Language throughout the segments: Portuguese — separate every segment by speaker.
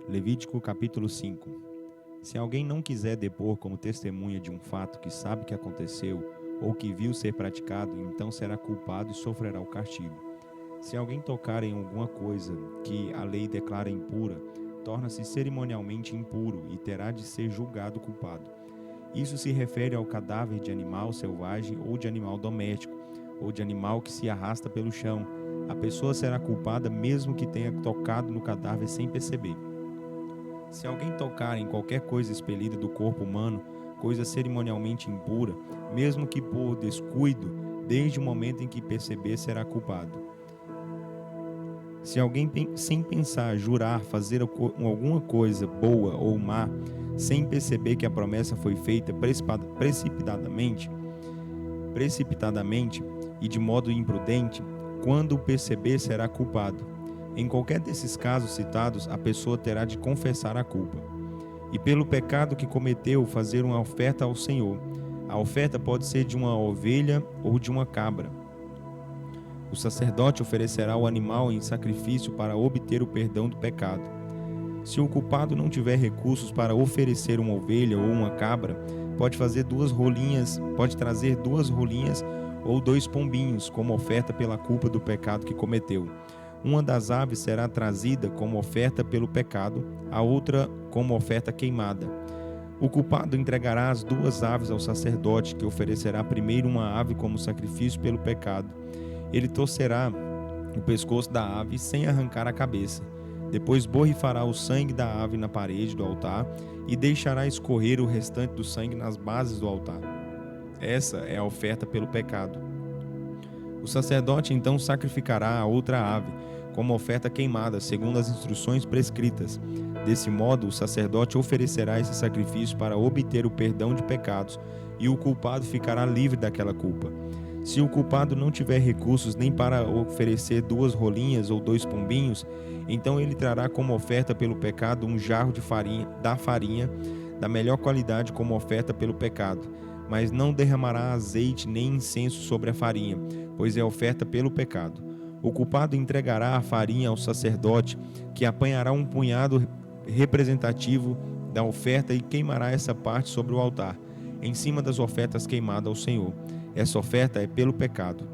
Speaker 1: Levítico capítulo 5. Se alguém não quiser depor como testemunha de um fato que sabe que aconteceu ou que viu ser praticado, então será culpado e sofrerá o castigo. Se alguém tocar em alguma coisa que a lei declara impura, torna-se cerimonialmente impuro e terá de ser julgado culpado. Isso se refere ao cadáver de animal selvagem ou de animal doméstico, ou de animal que se arrasta pelo chão. A pessoa será culpada mesmo que tenha tocado no cadáver sem perceber. Se alguém tocar em qualquer coisa expelida do corpo humano, coisa cerimonialmente impura, mesmo que por descuido, desde o momento em que perceber, será culpado. Se alguém, sem pensar, jurar fazer alguma coisa boa ou má, sem perceber que a promessa foi feita precipitadamente e de modo imprudente, quando o perceber, será culpado. Em qualquer desses casos citados, a pessoa terá de confessar a culpa. E pelo pecado que cometeu, fazer uma oferta ao Senhor. A oferta pode ser de uma ovelha ou de uma cabra. O sacerdote oferecerá o animal em sacrifício para obter o perdão do pecado. Se o culpado não tiver recursos para oferecer uma ovelha ou uma cabra, pode trazer duas rolinhas ou 2 pombinhos como oferta pela culpa do pecado que cometeu. Uma das aves será trazida como oferta pelo pecado, a outra como oferta queimada. O culpado entregará as 2 aves ao sacerdote, que oferecerá primeiro uma ave como sacrifício pelo pecado. Ele torcerá o pescoço da ave sem arrancar a cabeça. Depois borrifará o sangue da ave na parede do altar e deixará escorrer o restante do sangue nas bases do altar. Essa é a oferta pelo pecado. O sacerdote então sacrificará a outra ave como oferta queimada, segundo as instruções prescritas. Desse modo, o sacerdote oferecerá esse sacrifício para obter o perdão de pecados, e o culpado ficará livre daquela culpa. Se o culpado não tiver recursos nem para oferecer 2 rolinhas ou 2 pombinhos, então ele trará como oferta pelo pecado um jarro de farinha da melhor qualidade como oferta pelo pecado, mas não derramará azeite nem incenso sobre a farinha, pois é oferta pelo pecado. O culpado entregará a farinha ao sacerdote, que apanhará um punhado representativo da oferta e queimará essa parte sobre o altar, em cima das ofertas queimadas ao Senhor. Essa oferta é pelo pecado.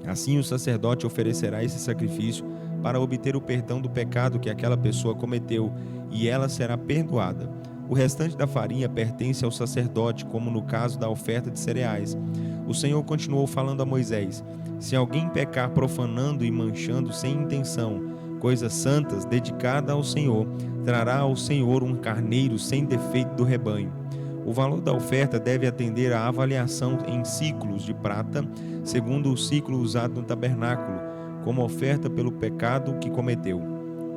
Speaker 1: Assim o sacerdote oferecerá esse sacrifício para obter o perdão do pecado que aquela pessoa cometeu, e ela será perdoada. O restante da farinha pertence ao sacerdote, como no caso da oferta de cereais. O Senhor continuou falando a Moisés: se alguém pecar profanando e manchando sem intenção coisas santas dedicadas ao Senhor, trará ao Senhor um carneiro sem defeito do rebanho. O valor da oferta deve atender à avaliação em ciclos de prata, segundo o ciclo usado no tabernáculo, como oferta pelo pecado que cometeu.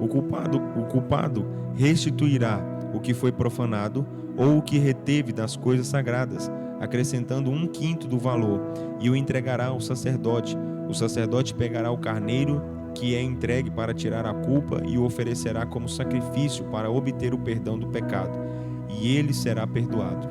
Speaker 1: O culpado restituirá o que foi profanado ou o que reteve das coisas sagradas, acrescentando 1/5 do valor, e o entregará ao sacerdote. O sacerdote pegará o carneiro que é entregue para tirar a culpa e o oferecerá como sacrifício para obter o perdão do pecado, e ele será perdoado.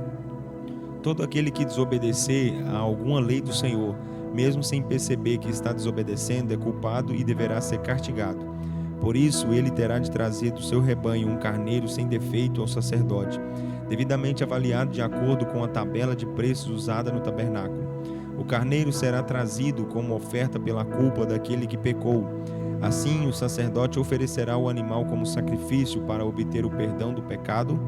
Speaker 1: Todo aquele que desobedecer a alguma lei do Senhor, mesmo sem perceber que está desobedecendo, é culpado e deverá ser castigado. Por isso, ele terá de trazer do seu rebanho um carneiro sem defeito ao sacerdote, devidamente avaliado de acordo com a tabela de preços usada no tabernáculo. O carneiro será trazido como oferta pela culpa daquele que pecou. Assim, o sacerdote oferecerá o animal como sacrifício para obter o perdão do pecado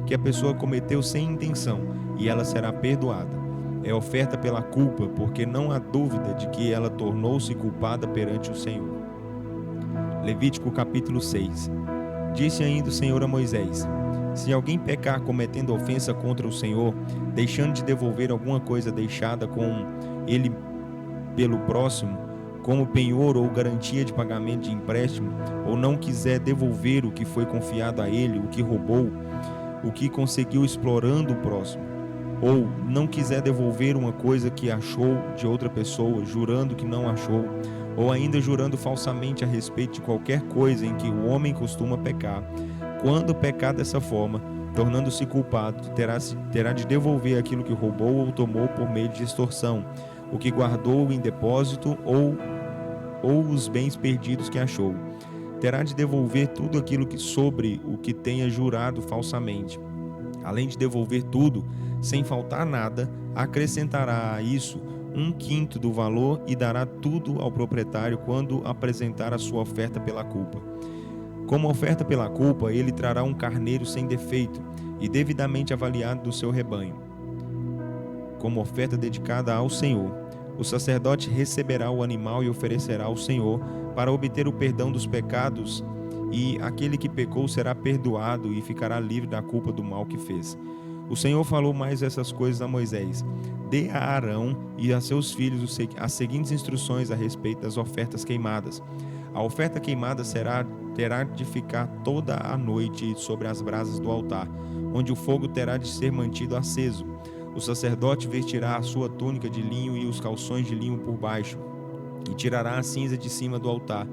Speaker 1: que a pessoa cometeu sem intenção, e ela será perdoada. É oferta pela culpa, porque não há dúvida de que ela tornou-se culpada perante o Senhor. Levítico capítulo 6. Disse ainda o Senhor a Moisés: se alguém pecar cometendo ofensa contra o Senhor, deixando de devolver alguma coisa deixada com ele pelo próximo, como penhor ou garantia de pagamento de empréstimo, ou não quiser devolver o que foi confiado a ele, o que roubou, o que conseguiu explorando o próximo, ou não quiser devolver uma coisa que achou de outra pessoa, jurando que não achou, ou ainda jurando falsamente a respeito de qualquer coisa em que o homem costuma pecar, quando pecar dessa forma, tornando-se culpado, terá de devolver aquilo que roubou ou tomou por meio de extorsão, o que guardou em depósito ou os bens perdidos que achou. terá de devolver tudo aquilo que sobre o que tenha jurado falsamente. Além de devolver tudo, sem faltar nada, acrescentará a isso 1/5 do valor e dará tudo ao proprietário quando apresentar a sua oferta pela culpa. Como oferta pela culpa, ele trará um carneiro sem defeito e devidamente avaliado do seu rebanho, como oferta dedicada ao Senhor. O sacerdote receberá o animal e oferecerá ao Senhor para obter o perdão dos pecados, e aquele que pecou será perdoado e ficará livre da culpa do mal que fez. O Senhor falou mais essas coisas a Moisés: dê a Arão e a seus filhos as seguintes instruções a respeito das ofertas queimadas. A oferta queimada terá de ficar toda a noite sobre as brasas do altar, onde o fogo terá de ser mantido aceso. O sacerdote vestirá a sua túnica de linho e os calções de linho por baixo, e tirará a cinza de cima do altar,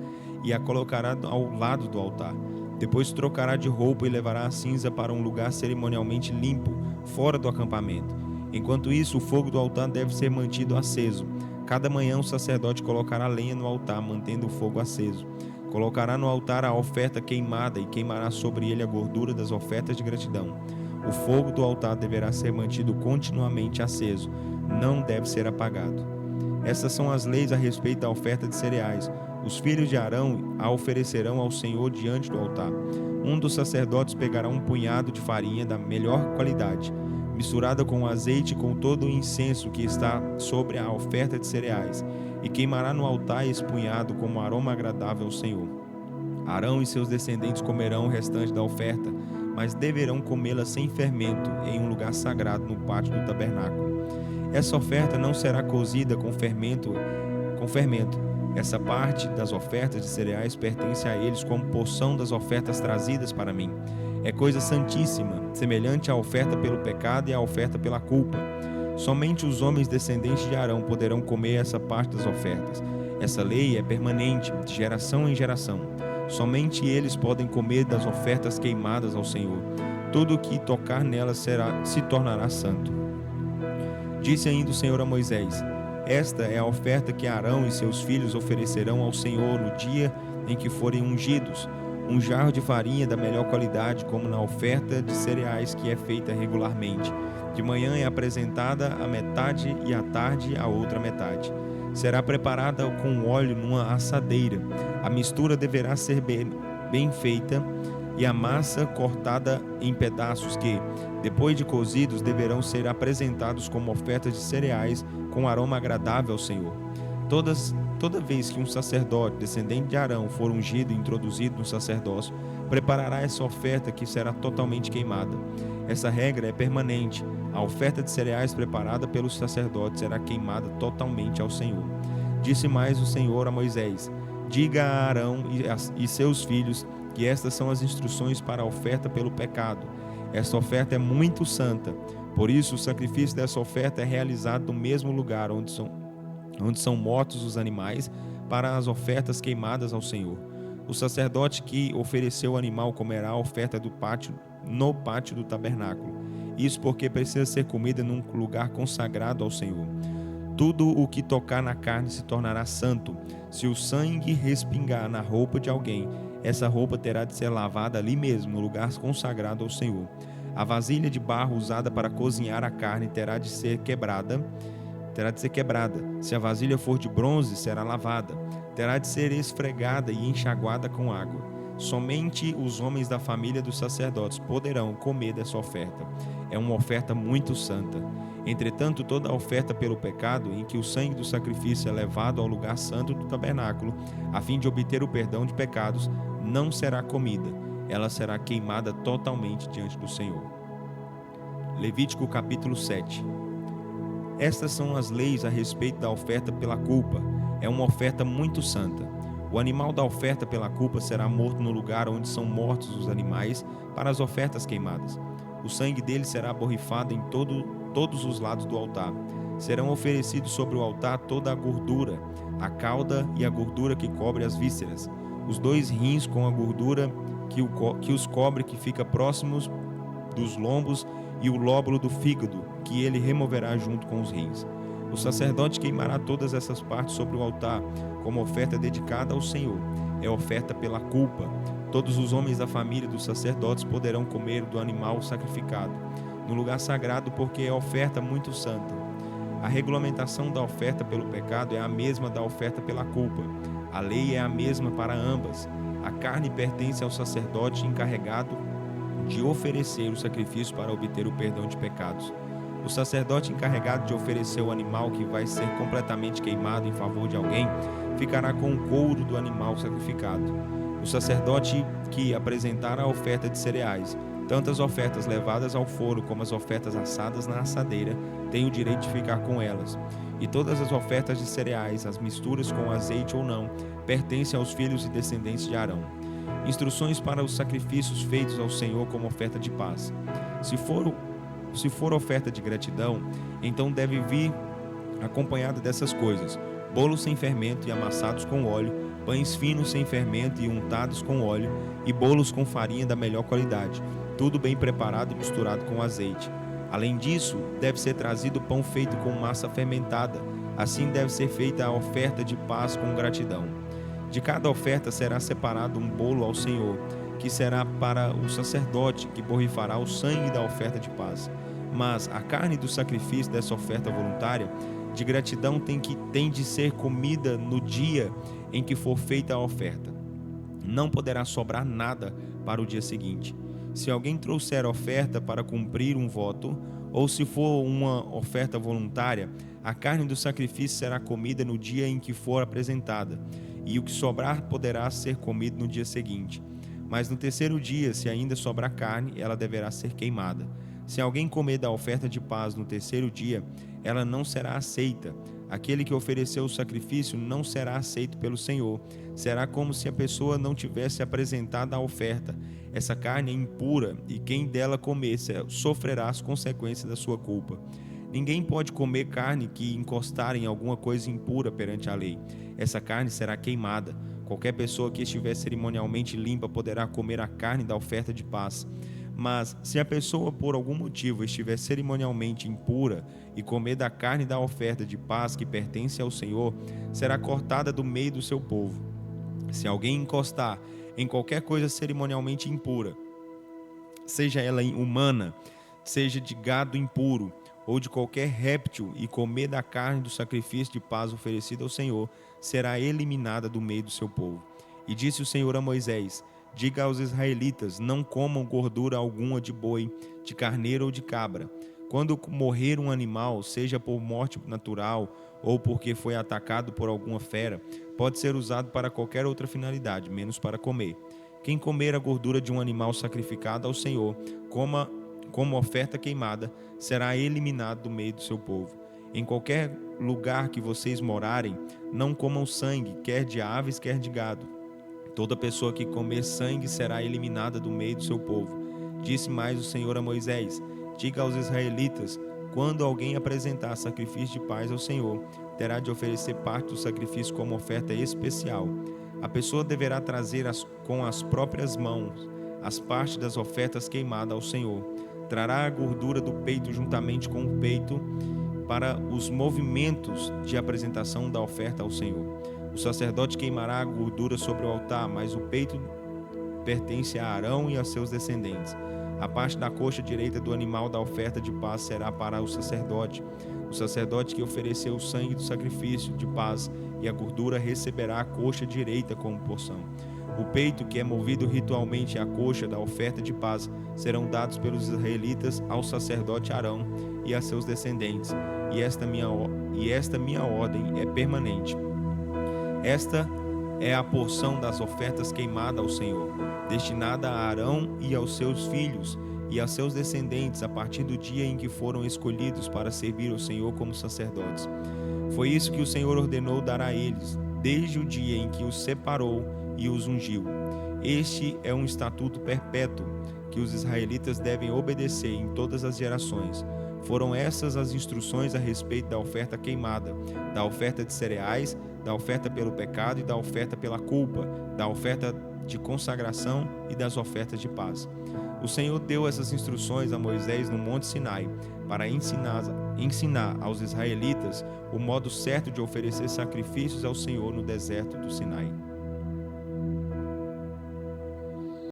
Speaker 1: e a colocará ao lado do altar. Depois trocará de roupa e levará a cinza para um lugar cerimonialmente limpo, fora do acampamento. Enquanto isso, o fogo do altar deve ser mantido aceso. Cada manhã o sacerdote colocará lenha no altar, mantendo o fogo aceso. Colocará no altar a oferta queimada e queimará sobre ele a gordura das ofertas de gratidão. O fogo do altar deverá ser mantido continuamente aceso, não deve ser apagado. Essas são as leis a respeito da oferta de cereais. Os filhos de Arão a oferecerão ao Senhor diante do altar. Um dos sacerdotes pegará um punhado de farinha da melhor qualidade, misturada com azeite e com todo o incenso que está sobre a oferta de cereais, e queimará no altar esse punhado como aroma agradável ao Senhor. Arão e seus descendentes comerão o restante da oferta, mas deverão comê-la sem fermento, em um lugar sagrado no pátio do tabernáculo. Essa oferta não será cozida com fermento. Essa parte das ofertas de cereais pertence a eles como porção das ofertas trazidas para mim. É coisa santíssima, semelhante à oferta pelo pecado e à oferta pela culpa. Somente os homens descendentes de Arão poderão comer essa parte das ofertas. Essa lei é permanente, de geração em geração. Somente eles podem comer das ofertas queimadas ao Senhor. Tudo o que tocar nelas se tornará santo. Disse ainda o Senhor a Moisés: esta é a oferta que Arão e seus filhos oferecerão ao Senhor no dia em que forem ungidos: um jarro de farinha da melhor qualidade, como na oferta de cereais que é feita regularmente. De manhã é apresentada a metade e à tarde a outra metade. Será preparada com óleo numa assadeira. A mistura deverá ser bem feita e a massa cortada em pedaços que, depois de cozidos, deverão ser apresentados como ofertas de cereais com aroma agradável ao Senhor. Toda vez que um sacerdote descendente de Arão for ungido e introduzido no sacerdócio, preparará essa oferta que será totalmente queimada. Essa regra é permanente. A oferta de cereais preparada pelos sacerdotes será queimada totalmente ao Senhor. Disse mais o Senhor a Moisés: diga a Arão e seus filhos que estas são as instruções para a oferta pelo pecado. Esta oferta é muito santa, por isso o sacrifício dessa oferta é realizado no mesmo lugar onde são mortos os animais, para as ofertas queimadas ao Senhor. O sacerdote que ofereceu o animal comerá a oferta no pátio do tabernáculo. Isso porque precisa ser comida num lugar consagrado ao Senhor. Tudo o que tocar na carne se tornará santo. Se o sangue respingar na roupa de alguém, essa roupa terá de ser lavada ali mesmo, no lugar consagrado ao Senhor. A vasilha de barro usada para cozinhar a carne terá de ser quebrada. Se a vasilha for de bronze, será lavada. Terá de ser esfregada e enxaguada com água. Somente os homens da família dos sacerdotes poderão comer dessa oferta. É uma oferta muito santa. Entretanto, toda a oferta pelo pecado, em que o sangue do sacrifício é levado ao lugar santo do tabernáculo, a fim de obter o perdão de pecados, não será comida. Ela será queimada totalmente diante do Senhor. Levítico capítulo 7. Estas são as leis a respeito da oferta pela culpa. É uma oferta muito santa. O animal da oferta pela culpa será morto no lugar onde são mortos os animais para as ofertas queimadas. O sangue dele será borrifado em todos os lados do altar. Serão oferecidos sobre o altar toda a gordura, a cauda e a gordura que cobre as vísceras, os 2 rins com a gordura que os cobre, que fica próximos dos lombos, e o lóbulo do fígado, que ele removerá junto com os rins. O sacerdote queimará todas essas partes sobre o altar, como oferta dedicada ao Senhor. é oferta pela culpa. Todos os homens da família dos sacerdotes poderão comer do animal sacrificado no lugar sagrado, porque é oferta muito santa. A regulamentação da oferta pelo pecado é a mesma da oferta pela culpa. A lei é a mesma para ambas. A carne pertence ao sacerdote encarregado de oferecer o sacrifício para obter o perdão de pecados. O sacerdote encarregado de oferecer o animal que vai ser completamente queimado em favor de alguém ficará com o couro do animal sacrificado. O sacerdote que apresentar a oferta de cereais, tanto as ofertas levadas ao forno como as ofertas assadas na assadeira, tem o direito de ficar com elas. E todas as ofertas de cereais, as misturas com azeite ou não, pertencem aos filhos e descendentes de Arão. Instruções para os sacrifícios feitos ao Senhor como oferta de paz. Se for oferta de gratidão, então deve vir acompanhada dessas coisas: bolos sem fermento e amassados com óleo, pães finos sem fermento e untados com óleo, e bolos com farinha da melhor qualidade, tudo bem preparado e misturado com azeite. Além disso, deve ser trazido pão feito com massa fermentada. Assim deve ser feita a oferta de paz com gratidão. De cada oferta será separado um bolo ao Senhor, que será para o sacerdote, que borrifará o sangue da oferta de paz. Mas a carne do sacrifício dessa oferta voluntária de gratidão tem de ser comida no dia em que for feita a oferta. Não poderá sobrar nada para o dia seguinte. Se alguém trouxer oferta para cumprir um voto, ou se for uma oferta voluntária, a carne do sacrifício será comida no dia em que for apresentada, e o que sobrar poderá ser comido no dia seguinte. Mas no terceiro dia, se ainda sobrar carne, ela deverá ser queimada. Se alguém comer da oferta de paz no terceiro dia, ela não será aceita. Aquele que ofereceu o sacrifício não será aceito pelo Senhor. Será como se a pessoa não tivesse apresentado a oferta. Essa carne é impura, e quem dela comer sofrerá as consequências da sua culpa. Ninguém pode comer carne que encostar em alguma coisa impura perante a lei. Essa carne será queimada. Qualquer pessoa que estiver cerimonialmente limpa poderá comer a carne da oferta de paz. Mas se a pessoa por algum motivo estiver cerimonialmente impura e comer da carne da oferta de paz que pertence ao Senhor, será cortada do meio do seu povo. Se alguém encostar em qualquer coisa cerimonialmente impura, seja ela humana, seja de gado impuro ou de qualquer réptil, e comer da carne do sacrifício de paz oferecido ao Senhor, será eliminada do meio do seu povo. E disse o Senhor a Moisés: diga aos israelitas: não comam gordura alguma de boi, de carneiro ou de cabra. Quando morrer um animal, seja por morte natural ou porque foi atacado por alguma fera, pode ser usado para qualquer outra finalidade, menos para comer. Quem comer a gordura de um animal sacrificado ao Senhor, como oferta queimada, será eliminado do meio do seu povo. Em qualquer lugar que vocês morarem, não comam sangue, quer de aves, quer de gado. Toda pessoa que comer sangue será eliminada do meio do seu povo. Disse mais o Senhor a Moisés: diga aos israelitas: quando alguém apresentar sacrifício de paz ao Senhor, terá de oferecer parte do sacrifício como oferta especial. A pessoa deverá trazer com as próprias mãos as partes das ofertas queimadas ao Senhor. Trará a gordura do peito juntamente com o peito para os movimentos de apresentação da oferta ao Senhor. O sacerdote queimará a gordura sobre o altar, mas o peito pertence a Arão e a seus descendentes. A parte da coxa direita do animal da oferta de paz será para o sacerdote. O sacerdote que ofereceu o sangue do sacrifício de paz e a gordura receberá a coxa direita como porção. O peito, que é movido ritualmente, e a coxa da oferta de paz serão dados pelos israelitas ao sacerdote Arão e a seus descendentes. E esta minha ordem é permanente. Esta é a porção das ofertas queimadas ao Senhor, destinada a Arão e aos seus filhos e a seus descendentes a partir do dia em que foram escolhidos para servir ao Senhor como sacerdotes. Foi isso que o Senhor ordenou dar a eles, desde o dia em que os separou e os ungiu. Este é um estatuto perpétuo que os israelitas devem obedecer em todas as gerações. Foram essas as instruções a respeito da oferta queimada, da oferta de cereais, da oferta pelo pecado e da oferta pela culpa, da oferta de consagração e das ofertas de paz. O Senhor deu essas instruções a Moisés no Monte Sinai para ensinar aos israelitas o modo certo de oferecer sacrifícios ao Senhor no deserto do Sinai.